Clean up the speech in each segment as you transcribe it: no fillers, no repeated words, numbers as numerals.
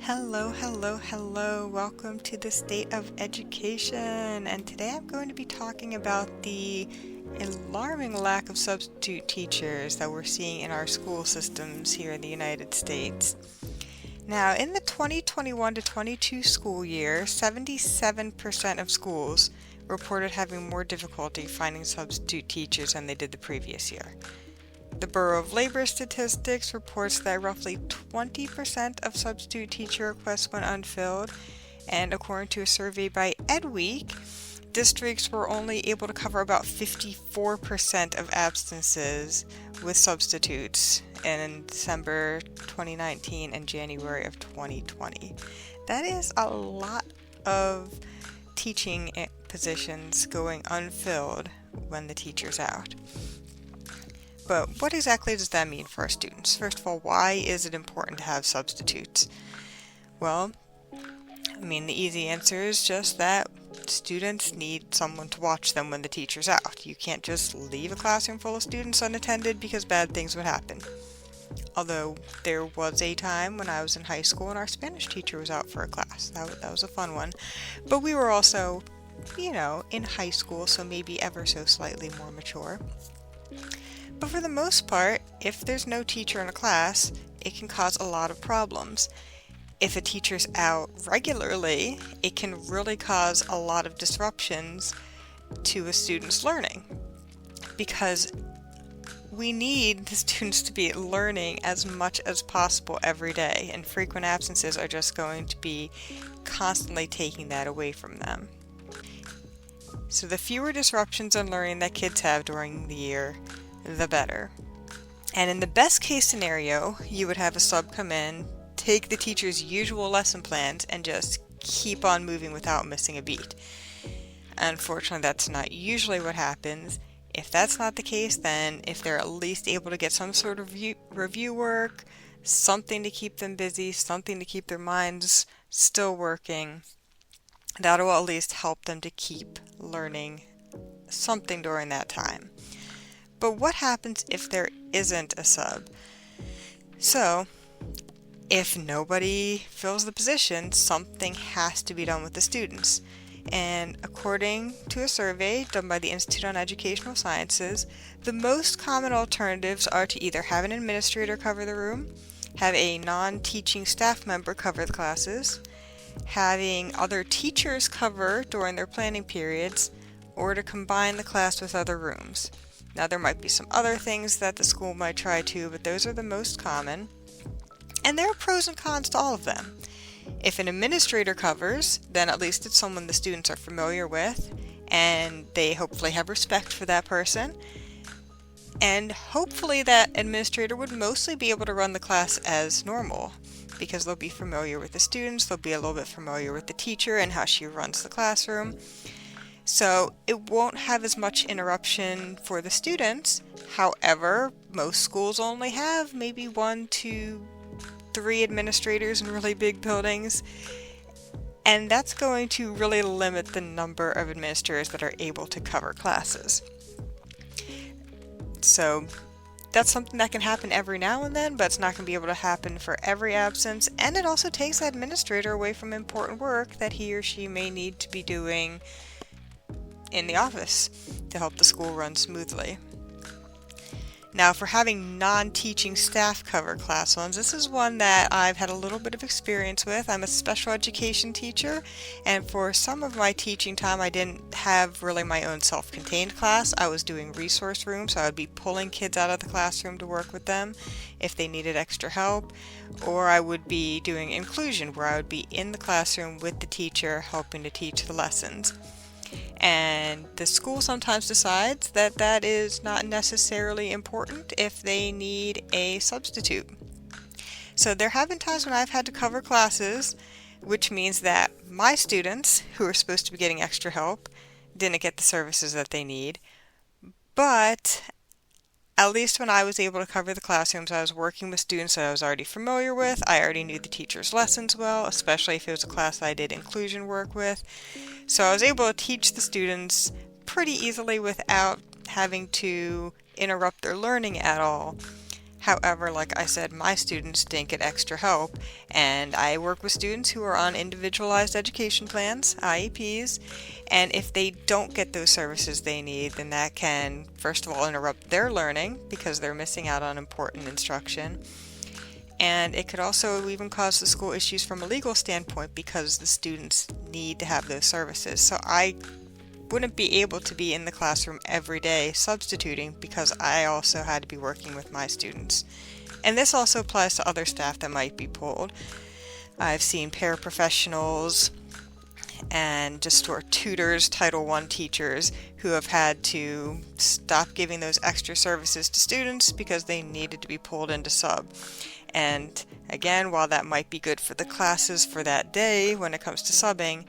Hello, hello, hello. Welcome to the State of Education. And today I'm going to be talking about the alarming lack of substitute teachers that we're seeing in our school systems here in the United States. Now, in the 2021 to 22 school year, 77% of schools reported having more difficulty finding substitute teachers than they did the previous year. The Bureau of Labor Statistics reports that roughly 20% of substitute teacher requests went unfilled, and according to a survey by EdWeek, districts were only able to cover about 54% of absences with substitutes in December 2019 and January of 2020. That is a lot of teaching positions going unfilled when the teacher's out. But what exactly does that mean for our students? First of all, why is it important to have substitutes? Well, the easy answer is just that students need someone to watch them when the teacher's out. You can't just leave a classroom full of students unattended because bad things would happen. Although there was a time when I was in high school and our Spanish teacher was out for a class. That was a fun one. But we were also, in high school, so maybe ever so slightly more mature. But for the most part, if there's no teacher in a class, it can cause a lot of problems. If a teacher's out regularly, it can really cause a lot of disruptions to a student's learning, because we need the students to be learning as much as possible every day, and frequent absences are just going to be constantly taking that away from them. So the fewer disruptions in learning that kids have during the year, the better. And in the best case scenario, you would have a sub come in, take the teacher's usual lesson plans, and just keep on moving without missing a beat. Unfortunately, that's not usually what happens. If that's not the case, then if they're at least able to get some sort of review work, something to keep them busy, something to keep their minds still working, that will at least help them to keep learning something during that time. But what happens if there isn't a sub? So, if nobody fills the position, something has to be done with the students. And according to a survey done by the Institute on Educational Sciences, the most common alternatives are to either have an administrator cover the room, have a non-teaching staff member cover the classes, having other teachers cover during their planning periods, or to combine the class with other rooms. Now, there might be some other things that the school might try to, but those are the most common. And there are pros and cons to all of them. If an administrator covers, then at least it's someone the students are familiar with, and they hopefully have respect for that person. And hopefully that administrator would mostly be able to run the class as normal, because they'll be familiar with the students, they'll be a little bit familiar with the teacher and how she runs the classroom. So it won't have as much interruption for the students. However, most schools only have maybe 1 to 3 administrators in really big buildings, and that's going to really limit the number of administrators that are able to cover classes. So that's something that can happen every now and then, but it's not going to be able to happen for every absence, and it also takes the administrator away from important work that he or she may need to be doing in the office to help the school run smoothly. Now, for having non-teaching staff cover class ones, this is one that I've had a little bit of experience with. I'm a special education teacher, and for some of my teaching time, I didn't have really my own self-contained class. I was doing resource rooms, so I would be pulling kids out of the classroom to work with them if they needed extra help, or I would be doing inclusion, where I would be in the classroom with the teacher helping to teach the lessons. And the school sometimes decides that that is not necessarily important if they need a substitute. So there have been times when I've had to cover classes, which means that my students, who are supposed to be getting extra help, didn't get the services that they need. But at least when I was able to cover the classrooms, I was working with students that I was already familiar with. I already knew the teacher's lessons well, especially if it was a class that I did inclusion work with. So I was able to teach the students pretty easily without having to interrupt their learning at all. However, like I said, my students didn't get extra help, and I work with students who are on individualized education plans, IEPs, and if they don't get those services they need, then that can, first of all, interrupt their learning because they're missing out on important instruction. And it could also even cause the school issues from a legal standpoint because the students need to have those services. So I wouldn't be able to be in the classroom every day substituting because I also had to be working with my students. And this also applies to other staff that might be pulled. I've seen paraprofessionals and just sort of tutors, Title I teachers, who have had to stop giving those extra services to students because they needed to be pulled into sub. And again, while that might be good for the classes for that day when it comes to subbing,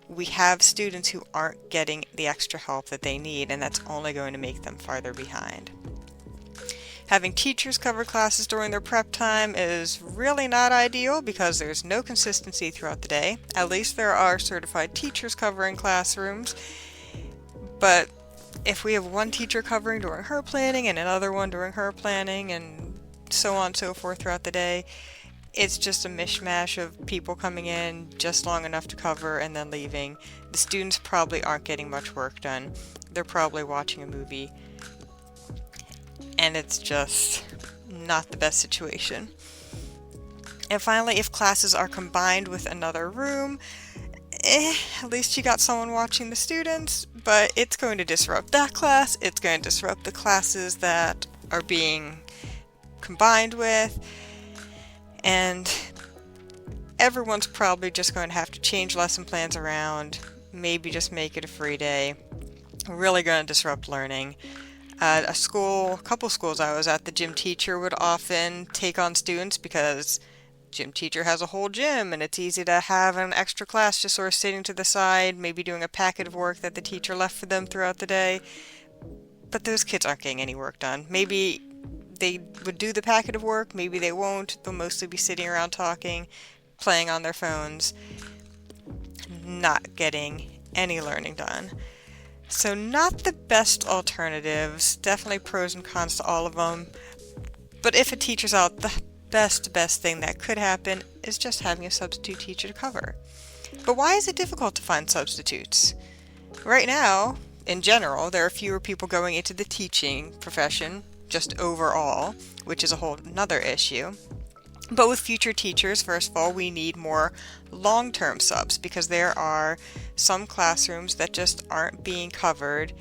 we have students who aren't getting the extra help that they need, and that's only going to make them farther behind. Having teachers cover classes during their prep time is really not ideal because there's no consistency throughout the day. At least there are certified teachers covering classrooms, but if we have one teacher covering during her planning and another one during her planning and so on and so forth throughout the day, it's just a mishmash of people coming in just long enough to cover and then leaving. The students probably aren't getting much work done. They're probably watching a movie, and it's just not the best situation. And finally, if classes are combined with another room, at least you got someone watching the students, but it's going to disrupt that class. It's going to disrupt the classes that are being combined with, and everyone's probably just going to have to change lesson plans around, maybe just make it a free day. Really going to disrupt learning. A couple schools I was at, the gym teacher would often take on students because gym teacher has a whole gym and it's easy to have an extra class just sort of sitting to the side, maybe doing a packet of work that the teacher left for them throughout the day. But those kids aren't getting any work done. Maybe they would do the packet of work, maybe they won't. They'll mostly be sitting around talking, playing on their phones, not getting any learning done. So not the best alternatives, definitely pros and cons to all of them. But if a teacher's out, the best thing that could happen is just having a substitute teacher to cover. But why is it difficult to find substitutes? Right now, in general, there are fewer people going into the teaching profession, just overall, which is a whole nother issue. But with future teachers, first of all, we need more long-term subs because there are some classrooms that just aren't being covered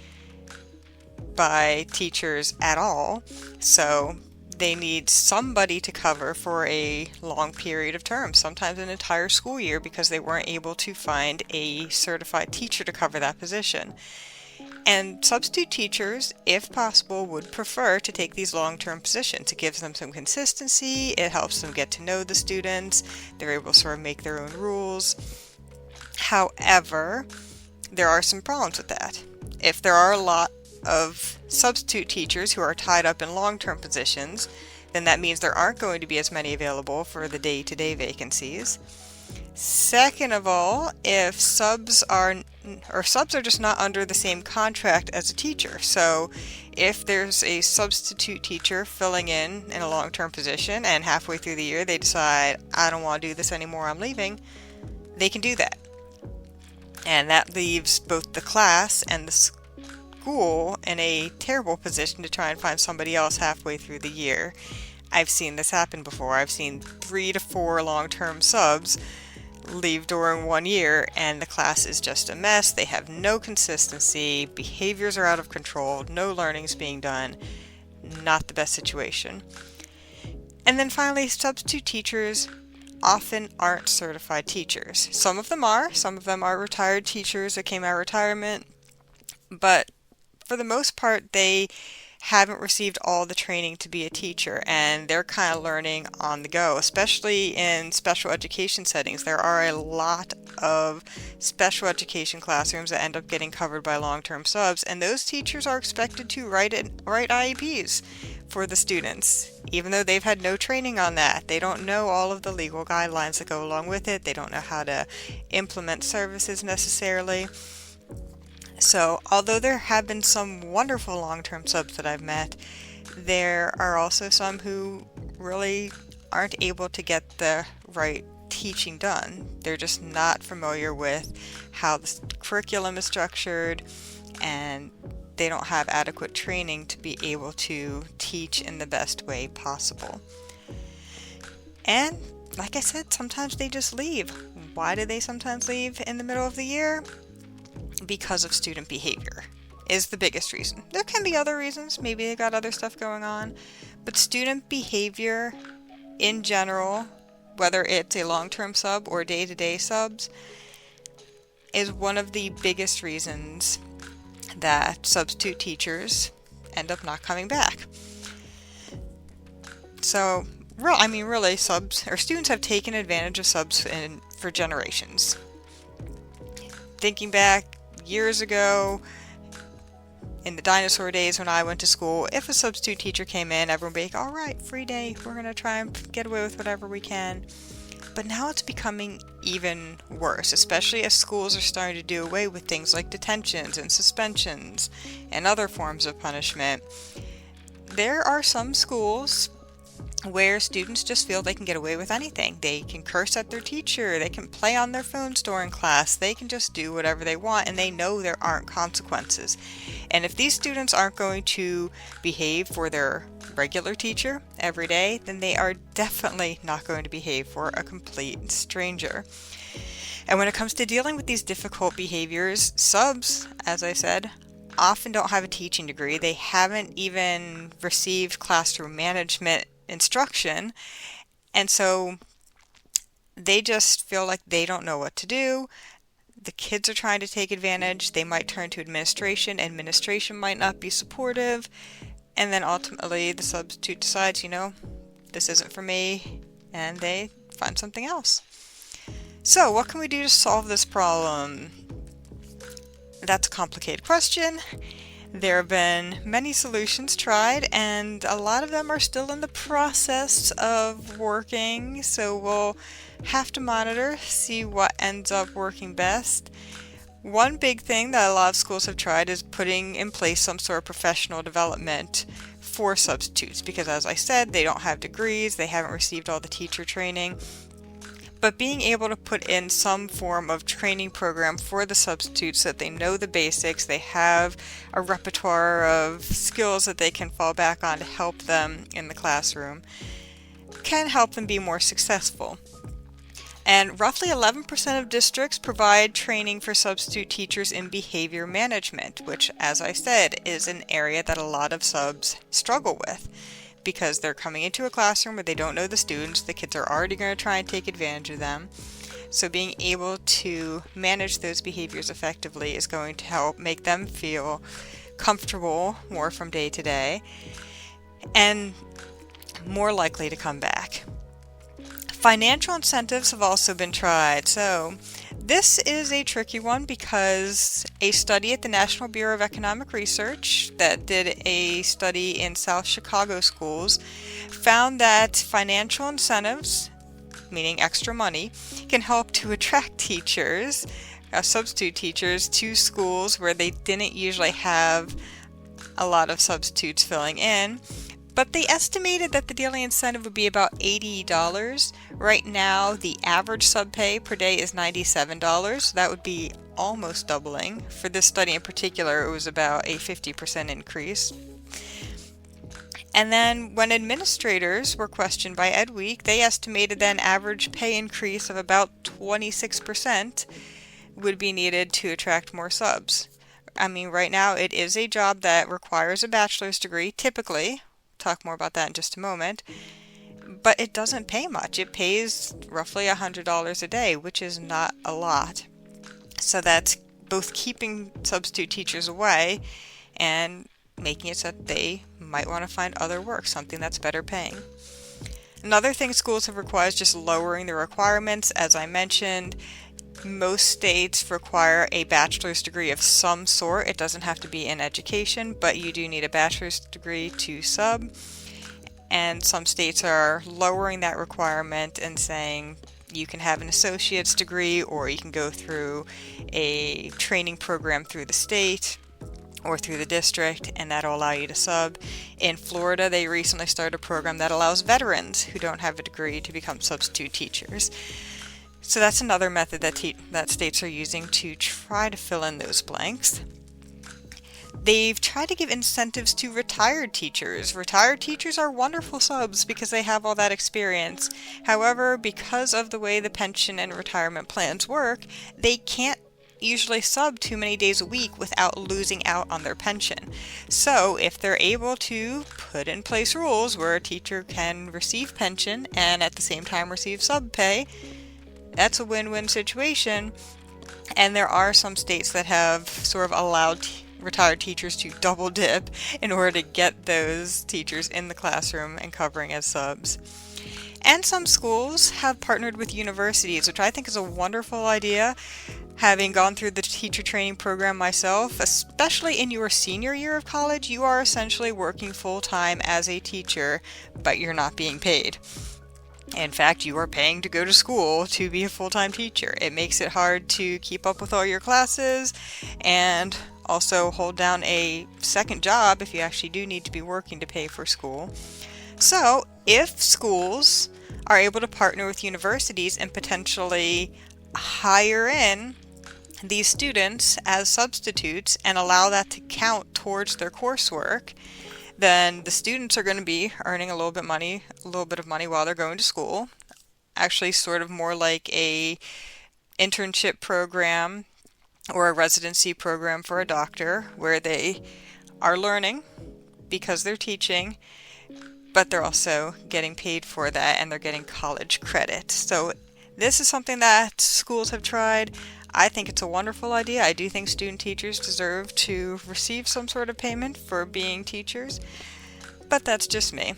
by teachers at all. So they need somebody to cover for a long period of term, sometimes an entire school year, because they weren't able to find a certified teacher to cover that position. And substitute teachers, if possible, would prefer to take these long-term positions. It gives them some consistency, it helps them get to know the students, they're able to sort of make their own rules. However, there are some problems with that. If there are a lot of substitute teachers who are tied up in long-term positions, then that means there aren't going to be as many available for the day-to-day vacancies. Second of all, if subs are just not under the same contract as a teacher. So if there's a substitute teacher filling in a long-term position and halfway through the year they decide, I don't want to do this anymore, I'm leaving, they can do that. And that leaves both the class and the school in a terrible position to try and find somebody else halfway through the year. I've seen this happen before. I've seen 3 to 4 long-term subs leave during 1 year and the class is just a mess. They have no consistency, behaviors are out of control, no learning's being done. Not the best situation. And then finally, substitute teachers often aren't certified teachers. Some of them are retired teachers that came out of retirement, but for the most part they haven't received all the training to be a teacher, and they're kind of learning on the go, especially in special education settings. There are a lot of special education classrooms that end up getting covered by long-term subs, and those teachers are expected to write IEPs for the students, even though they've had no training on that. They don't know all of the legal guidelines that go along with it. They don't know how to implement services necessarily. So although there have been some wonderful long-term subs that I've met, there are also some who really aren't able to get the right teaching done. They're just not familiar with how the curriculum is structured, and they don't have adequate training to be able to teach in the best way possible. And like I said, sometimes they just leave. Why do they sometimes leave in the middle of the year? Because of student behavior is the biggest reason. There can be other reasons. Maybe they got other stuff going on. But student behavior in general, whether it's a long-term sub or day-to-day subs, is one of the biggest reasons that substitute teachers end up not coming back. So, really, subs or students have taken advantage of subs for generations. Thinking back years ago, in the dinosaur days when I went to school, if a substitute teacher came in, everyone would be like, all right, free day, we're going to try and get away with whatever we can. But now it's becoming even worse, especially as schools are starting to do away with things like detentions and suspensions and other forms of punishment. There are some schools where students just feel they can get away with anything. They can curse at their teacher, they can play on their phones during class, they can just do whatever they want, and they know there aren't consequences. And if these students aren't going to behave for their regular teacher every day, then they are definitely not going to behave for a complete stranger. And when it comes to dealing with these difficult behaviors, subs, as I said, often don't have a teaching degree. They haven't even received classroom management instruction, and so they just feel like they don't know what to do. The kids are trying to take advantage. They might turn to administration. Administration might not be supportive, and then ultimately the substitute decides, this isn't for me, and they find something else. So what can we do to solve this problem? That's a complicated question. There have been many solutions tried, and a lot of them are still in the process of working, so we'll have to monitor, see what ends up working best. One big thing that a lot of schools have tried is putting in place some sort of professional development for substitutes, because as I said, they don't have degrees, they haven't received all the teacher training. But being able to put in some form of training program for the substitutes so that they know the basics, they have a repertoire of skills that they can fall back on to help them in the classroom, can help them be more successful. And roughly 11% of districts provide training for substitute teachers in behavior management, which, as I said, is an area that a lot of subs struggle with, because they're coming into a classroom where they don't know the students. The kids are already going to try and take advantage of them. So being able to manage those behaviors effectively is going to help make them feel comfortable more from day to day and more likely to come back. Financial incentives have also been tried. So this is a tricky one because a study at the National Bureau of Economic Research that did a study in South Chicago schools found that financial incentives, meaning extra money, can help to attract teachers, substitute teachers, to schools where they didn't usually have a lot of substitutes filling in. But they estimated that the daily incentive would be about $80. Right now, the average sub pay per day is $97. So that would be almost doubling. For this study in particular, it was about a 50% increase. And then when administrators were questioned by Ed Week, they estimated that an average pay increase of about 26% would be needed to attract more subs. Right now, it is a job that requires a bachelor's degree, typically. Talk more about that in just a moment, but it doesn't pay much. It pays roughly $100 a day, which is not a lot. So that's both keeping substitute teachers away and making it so that they might want to find other work, something that's better paying. Another thing schools have required is just lowering the requirements. As I mentioned, most states require a bachelor's degree of some sort. It doesn't have to be in education, but you do need a bachelor's degree to sub. And some states are lowering that requirement and saying You can have an associate's degree, or you can go through a training program through the state or through the district, and that'll allow you to sub. In Florida, they recently started a program that allows veterans who don't have a degree to become substitute teachers. So that's another method that states are using to try to fill in those blanks. They've tried to give incentives to retired teachers. Retired teachers are wonderful subs because they have all that experience. However, because of the way the pension and retirement plans work, they can't usually sub too many days a week without losing out on their pension. So if they're able to put in place rules where a teacher can receive pension and at the same time receive sub pay, that's a win-win situation. And there are some states that have sort of allowed retired teachers to double dip in order to get those teachers in the classroom and covering as subs. And some schools have partnered with universities, which I think is a wonderful idea. Having gone through the teacher training program myself, especially in your senior year of college, you are essentially working full-time as a teacher, but you're not being paid. In fact, you are paying to go to school to be a full-time teacher. It makes it hard to keep up with all your classes and also hold down a second job if you actually do need to be working to pay for school. So, if schools are able to partner with universities and potentially hire in these students as substitutes and allow that to count towards their coursework, then the students are going to be earning a little bit of money while they're going to school. Actually, sort of more like a internship program or a residency program for a doctor, where they are learning because they're teaching, but they're also getting paid for that and they're getting college credit. So this is something that schools have tried. I think it's a wonderful idea. I do think student teachers deserve to receive some sort of payment for being teachers, but that's just me.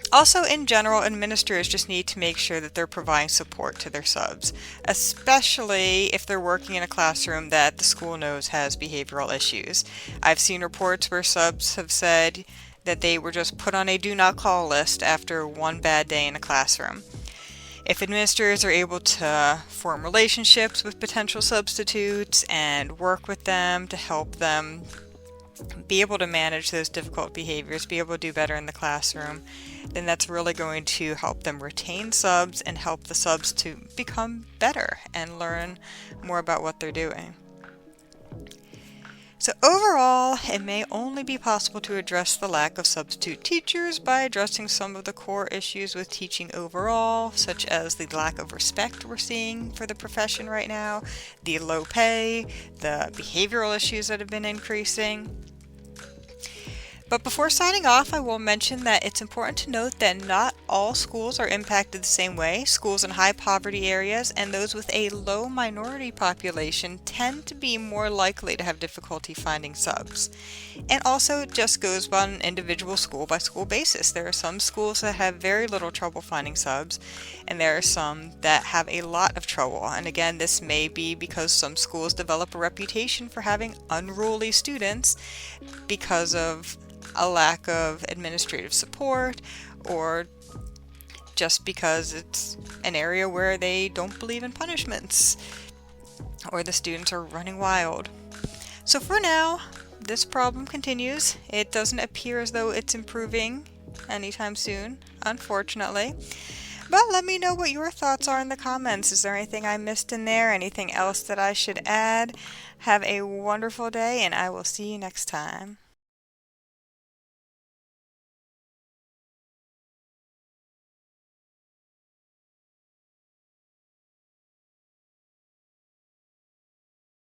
Also, in general, administrators just need to make sure that they're providing support to their subs, especially if they're working in a classroom that the school knows has behavioral issues. I've seen reports where subs have said that they were just put on a do not call list after one bad day in a classroom. If administrators are able to form relationships with potential substitutes and work with them to help them be able to manage those difficult behaviors, be able to do better in the classroom, then that's really going to help them retain subs and help the subs to become better and learn more about what they're doing. So overall, it may only be possible to address the lack of substitute teachers by addressing some of the core issues with teaching overall, such as the lack of respect we're seeing for the profession right now, the low pay, the behavioral issues that have been increasing. But before signing off, I will mention that it's important to note that not all schools are impacted the same way. Schools in high poverty areas and those with a low minority population tend to be more likely to have difficulty finding subs. And also, it just goes on an individual school by school basis. There are some schools that have very little trouble finding subs, and there are some that have a lot of trouble. And again, this may be because some schools develop a reputation for having unruly students because of a lack of administrative support, or just because it's an area where they don't believe in punishments, or the students are running wild. So for now, this problem continues. It doesn't appear as though it's improving anytime soon, unfortunately. But let me know what your thoughts are in the comments. Is there anything I missed in there? Anything else that I should add? Have a wonderful day, and I will see you next time.